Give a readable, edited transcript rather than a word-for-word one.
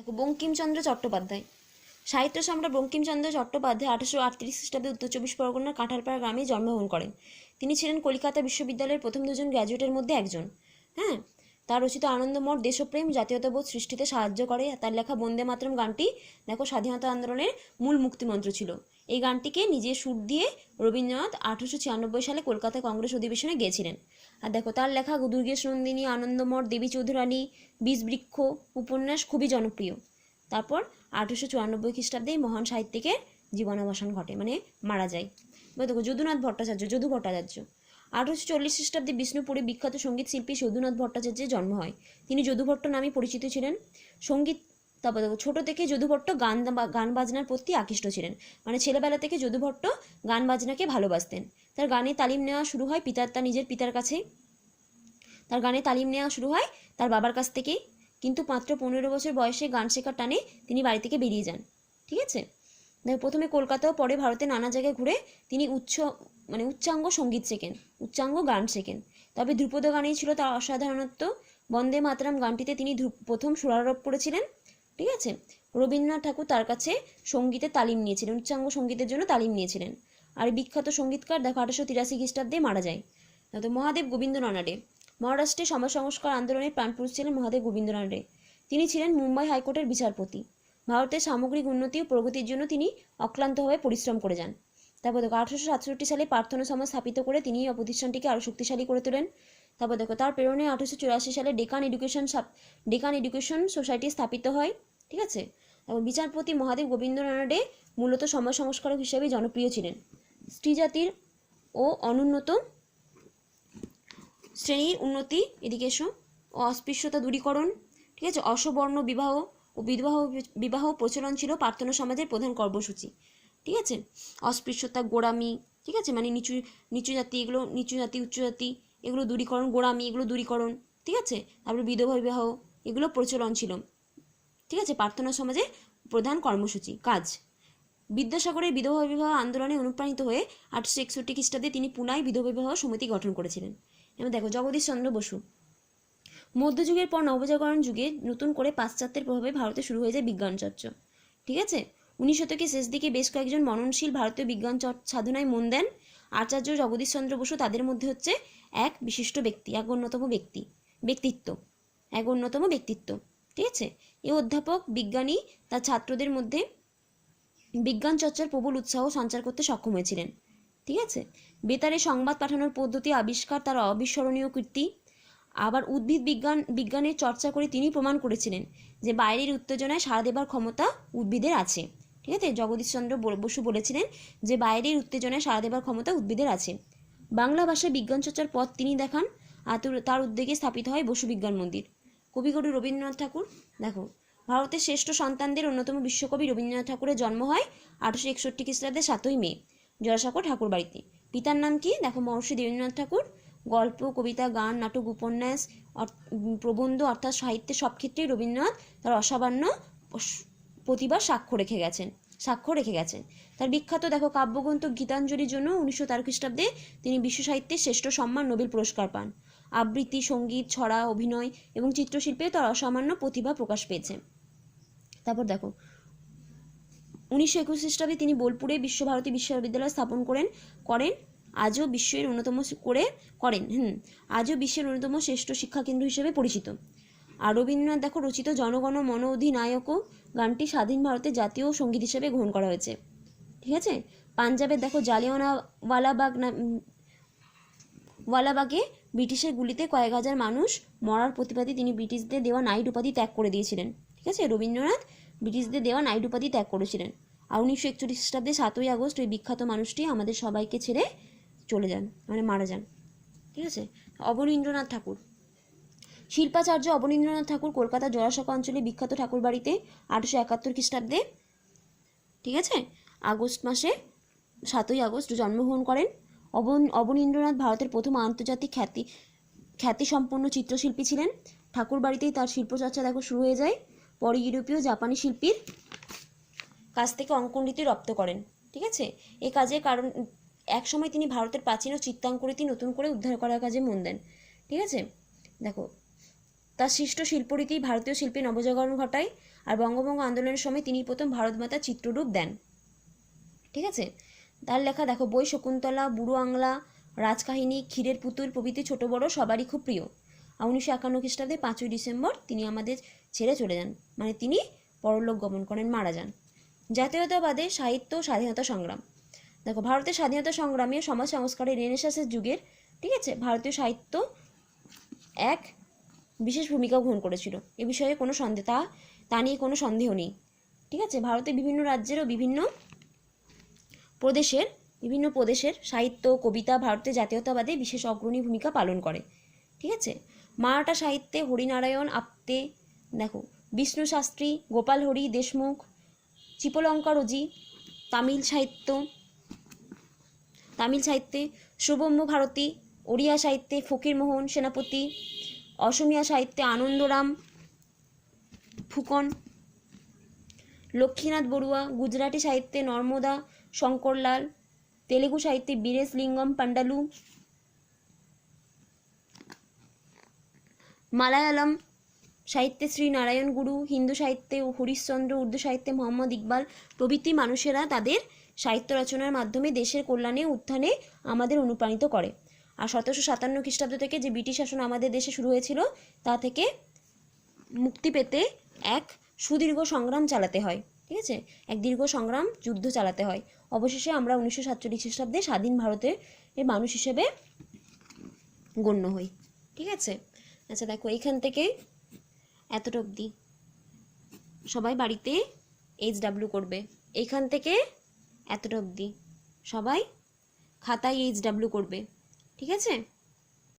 দেখো বঙ্কিমচন্দ্র চট্টোপাধ্যায়, সাহিত্য সম্রাট বঙ্কিমচন্দ্র চট্টোপাধ্যায় 1838 খ্রিস্টাব্দে উত্তর চব্বিশ পরগনার কাঁঠালপাড়া গ্রামে জন্মগ্রহণ করেন। তিনি ছিলেন কলকাতা বিশ্ববিদ্যালয়ের প্রথম দুজন গ্র্যাজুয়েটের মধ্যে একজন। হ্যাঁ, তার রচিত আনন্দমঠ দেশপ্রেম জাতীয়তাবোধ সৃষ্টিতে সাহায্য করে। তার লেখা বন্দে মাতরম গানটি দেখো স্বাধীনতা আন্দোলনের মূল মুক্তিমন্ত্র ছিল। এই গানটিকে নিজে সুর দিয়ে রবীন্দ্রনাথ 1896 সালে কলকাতা কংগ্রেস অধিবেশনে গেয়েছিলেন। আর দেখো তার লেখা দুর্গেশ নন্দিনী, আনন্দমঠ, দেবী চৌধুরানী, বীজবৃক্ষ উপন্যাস খুবই জনপ্রিয়। তারপর 1894 খ্রিস্টাব্দে মহান সাহিত্যিকের জীবনাবসান ঘটে, মানে মারা যায়। এবার দেখো যদুনাথ ভট্টাচার্য, যদু ভট্টাচার্য 1840 খ্রিস্টাব্দে বিষ্ণুপুরে বিখ্যাত সঙ্গীত শিল্পী যদুনাথ ভট্টাচার্যের জন্ম হয়। তিনি যদু ভট্ট নামে পরিচিত ছিলেন। সঙ্গীত তারপর দেখো ছোটো থেকে যদু ভট্ট গান বাজনার প্রতি আকৃষ্ট ছিলেন, মানে ছেলেবেলা থেকে যদু ভট্ট গান বাজনাকে ভালোবাসতেন। তার গানে তালিম নেওয়া শুরু হয় তার নিজের পিতার কাছে। তার গানে তালিম নেওয়া শুরু হয় তার বাবার কাছ থেকেই, কিন্তু মাত্র 15 বছর বয়সে গান শেখার টানে তিনি বাড়ি থেকে বেরিয়ে যান। ঠিক আছে, দেখো প্রথমে কলকাতা ও পরে ভারতের নানা জায়গায় ঘুরে তিনি উচ্চাঙ্গ সঙ্গীত শেখেন, উচ্চাঙ্গ গান শেখেন। তবে ধ্রুপদ গানেই ছিল তার অসাধারণত্ব। বন্দে মাতরম গানটিতে তিনি প্রথম সুরারোপ করেছিলেন। ঠিক আছে, রবীন্দ্রনাথ ঠাকুর তার কাছে সঙ্গীতের তালিম নিয়েছিলেন, উচ্চাঙ্গ সঙ্গীতের জন্য তালিম নিয়েছিলেন। আর বিখ্যাত সঙ্গীতকার দেখো 1883 খ্রিস্টাব্দে মারা যায়। তো মহাদেব গোবিন্দ রানাডে, মহারাষ্ট্রে সমাজ সংস্কার আন্দোলনের প্রাণপুরুষ ছিলেন মহাদেব গোবিন্দ রানাডে। তিনি ছিলেন মুম্বাই হাইকোর্টের বিচারপতি। ভারতের সামগ্রিক উন্নতি ও প্রগতির জন্য তিনি অক্লান্তভাবে পরিশ্রম করে যান। তারপর দেখো 1867 সালে প্রার্থনা সমাজ স্থাপিত করে তিনি এই প্রতিষ্ঠানটিকে আরও শক্তিশালী করে তোলেন। তারপর দেখো তার প্রেরণায় 1884 সালে ডেকান এডুকেশন সোসাইটি স্থাপিত হয়। ঠিক আছে, এবং বিচারপতি মহাদেব গোবিন্দ রানাডে মূলত সমাজ সংস্কারক হিসেবে জনপ্রিয় ছিলেন। স্ত্রীজাতির ও অনুন্নত শ্রেণীর উন্নতি, এদিকে এসো, ও অস্পৃশ্যতা দূরীকরণ। ঠিক আছে, অসবর্ণ বিবাহ ও বিবাহ প্রচলন ছিল প্রার্থনা সমাজের প্রধান কর্মসূচি। ঠিক আছে, অস্পৃশ্যতা, গোঁড়ামি, ঠিক আছে, মানে নিচু জাতি, এগুলো নিচু জাতি উচ্চ জাতি এগুলো দূরীকরণ, গোঁড়ামি এগুলো দূরীকরণ। ঠিক আছে, তারপরে বিধবা বিবাহ এগুলো প্রচলন ছিল। ঠিক আছে, প্রার্থনা সমাজের প্রধান কর্মসূচি কাজ। বিদ্যাসাগরের বিধবা বিবাহ আন্দোলনে অনুপ্রাণিত হয়ে 1861 খ্রিস্টাব্দে তিনি পুনায় বিধবা বিবাহ সমিতি গঠন করেছিলেন। এবার দেখো জগদীশ চন্দ্র বসু, মধ্যযুগের পর নবজাগরণ যুগে নতুন করে পাশ্চাত্যের প্রভাবে ভারতে শুরু হয়ে যায় বিজ্ঞান চর্চা। ঠিক আছে, 19 শতকের শেষ দিকে বেশ কয়েকজন মননশীল ভারতীয় বিজ্ঞান সাধনায় মন দেন। আচার্য জগদীশ চন্দ্র বসু তাদের মধ্যে হচ্ছে এক বিশিষ্ট ব্যক্তি, এক অন্যতম ব্যক্তিত্ব। ঠিক আছে, এই অধ্যাপক বিজ্ঞানী তার ছাত্রদের মধ্যে বিজ্ঞান চর্চার প্রবল উৎসাহ সঞ্চার করতে সক্ষম হয়েছিলেন। ঠিক আছে, বেতারে সংবাদ পাঠানোর পদ্ধতি আবিষ্কার তার অবিস্মরণীয় কীর্তি। আবার উদ্ভিদ বিজ্ঞানের চর্চা করে তিনি প্রমাণ করেছিলেন যে বাইরের উত্তেজনায় সাড়া দেবার ক্ষমতা উদ্ভিদের আছে। ঠিক আছে, জগদীশ চন্দ্র বসু বলেছিলেন যে বাইরের উত্তেজনায় সাড়া দেবার ক্ষমতা উদ্ভিদের আছে। বাংলা ভাষায় বিজ্ঞান চর্চার পথ তিনি দেখান, আর তার উদ্যোগে স্থাপিত হয় বসু বিজ্ঞান মন্দির। কবিগুরু রবীন্দ্রনাথ ঠাকুর, দেখো ভারতের শ্রেষ্ঠ সন্তানদের অন্যতম বিশ্বকবি রবীন্দ্রনাথ ঠাকুরের জন্ম হয় 1861 খ্রিস্টাব্দে 7ই মে জোড়াসাঁকো ঠাকুর বাড়িতে। পিতার নাম কি? দেখো মহর্ষি দেবেন্দ্রনাথ ঠাকুর। গল্প, কবিতা, গান, নাটক, উপন্যাস, প্রবন্ধ অর্থাৎ সাহিত্যের সব ক্ষেত্রেই রবীন্দ্রনাথ তার অসামান্য প্রতিভার সাক্ষ্য রেখে গেছেন। তার বিখ্যাত দেখো কাব্যগ্রন্থ গীতাঞ্জলির জন্য 1913 খ্রিস্টাব্দে তিনি বিশ্ব সাহিত্যের শ্রেষ্ঠ সম্মান নোবেল পুরস্কার পান। আবৃত্তি, সঙ্গীত, ছড়া, অভিনয় এবং চিত্রশিল্পে তার অসামান্য প্রতিভা প্রকাশ পেয়েছে। তারপর দেখো 1921 খ্রিস্টাব্দে তিনি বোলপুরে বিশ্বভারতী বিশ্ববিদ্যালয় স্থাপন করেন। আজও বিশ্বের অন্যতম শ্রেষ্ঠ শিক্ষাকেন্দ্র হিসেবে পরিচিত। আর রবীন্দ্রনাথ দেখো রচিত জনগণ মন অধিনায়কও গানটি স্বাধীন ভারতের জাতীয় সঙ্গীত হিসেবে গ্রহণ করা হয়েছে। ঠিক আছে, পাঞ্জাবের দেখো জালিয়ানওয়ালাবাগে ব্রিটিশের গুলিতে কয়েক হাজার মানুষ মরার প্রতিবাদে তিনি ব্রিটিশদের দেওয়া নাইট উপাধি ত্যাগ করে দিয়েছিলেন। ঠিক আছে, রবীন্দ্রনাথ ব্রিটিশদের দেওয়া নাইট উপাধি ত্যাগ করেছিলেন। আর 1941 খ্রিস্টাব্দে 7ই আগস্ট ওই বিখ্যাত মানুষটি আমাদের সবাইকে ছেড়ে চলে যান, মানে মারা যান। ঠিক আছে, অবনীন্দ্রনাথ ঠাকুর, শিল্পাচার্য অবনীন্দ্রনাথ ঠাকুর কলকাতা জোড়াসাঁকো অঞ্চলে বিখ্যাত ঠাকুর বাড়িতে 1871 খ্রিস্টাব্দে, ঠিক আছে, আগস্ট মাসে 7ই আগস্ট জন্মগ্রহণ করেন। অবনীন্দ্রনাথ ভারতের প্রথম আন্তর্জাতিক খ্যাতিসম্পন্ন চিত্রশিল্পী ছিলেন। ঠাকুর বাড়িতেই তার শিল্পচর্চা দেখো শুরু হয়ে যায়। পরে ইউরোপীয় জাপানি শিল্পীর কাছ থেকে অঙ্কন রীতি রপ্ত করেন। ঠিক আছে, এই কাজে কারণ একসময় তিনি ভারতের প্রাচীন ও চিত্রাঙ্করীতি নতুন করে উদ্ধার করার কাজে মন দেন। ঠিক আছে, দেখো তার সৃষ্ট শিল্পরীতি ভারতীয় শিল্পে নবজাগরণ ঘটায়। আর বঙ্গভঙ্গ আন্দোলনের সময় তিনি প্রথম ভারত মাতার চিত্ররূপ দেন। ঠিক আছে, তার লেখা দেখো বই শকুন্তলা, বুড়ো আংলা, রাজকাহিনী, ক্ষীরের পুতুল প্রভৃতি ছোট বড় সবারই খুব প্রিয়। আর 1951 খ্রিস্টাব্দে 5ই ডিসেম্বর তিনি আমাদের ছেড়ে চলে যান, মানে তিনি পরলোক গমন করেন, মারা যান। জাতীয়তাবাদে সাহিত্য স্বাধীনতা সংগ্রাম। দেখো ভারতের স্বাধীনতা সংগ্রামে সমাজ সংস্কারের রেনেসাঁসের যুগের, ঠিক আছে, ভারতীয় সাহিত্য এক বিশেষ ভূমিকা গ্রহণ করেছিল, এ বিষয়ে কোনো সন্দেহ তা নিয়ে কোনো সন্দেহ নেই। ঠিক আছে, ভারতের বিভিন্ন রাজ্যের ও বিভিন্ন প্রদেশের সাহিত্য কবিতা ভারতের জাতীয়তাবাদে বিশেষ অগ্রণী ভূমিকা পালন করে। ঠিক আছে, মারাঠা সাহিত্যে হরিনারায়ণ আপ্তে, দেখো বিষ্ণু শাস্ত্রী, গোপাল হরি দেশমুখ, চিপলঙ্কারজি। তামিল সাহিত্যে সুব্রহ্ম ভারতী, ওড়িয়া সাহিত্যে ফকিরমোহন সেনাপতি, অসমিয়া সাহিত্যে আনন্দরাম ফুকন, লক্ষ্মীনাথ বড়ুয়া, গুজরাটি সাহিত্যে নর্মদা শঙ্করলাল, তেলেগু সাহিত্যে বীরেশ লিঙ্গম পান্ডালু, মালায়ালাম সাহিত্যে শ্রী নারায়ণ গুরু, হিন্দু সাহিত্যে হরিশচন্দ্র, উর্দু সাহিত্যে মোহাম্মদ ইকবাল প্রভৃতি মানুষেরা তাদের সাহিত্য রচনার মাধ্যমে দেশের কল্যাণে উত্থানে আমাদের অনুপ্রাণিত করে। আর 1757 খ্রিস্টাব্দ থেকে যে ব্রিটিশ শাসন আমাদের দেশে শুরু হয়েছিল তা থেকে মুক্তি পেতে এক সুদীর্ঘ সংগ্রাম চালাতে হয়। ঠিক আছে, এক দীর্ঘ সংগ্রাম যুদ্ধ চালাতে হয়। অবশেষে আমরা 1947 খ্রিস্টাব্দে স্বাধীন ভারতের মানুষ হিসেবে গণ্য হই। ঠিক আছে, আচ্ছা দেখো এইখান থেকে এতটা অবধি সবাই বাড়িতে HW করবে, এইখান থেকে এতটা অবধি সবাই খাতায় HW করবে। ঠিক আছে।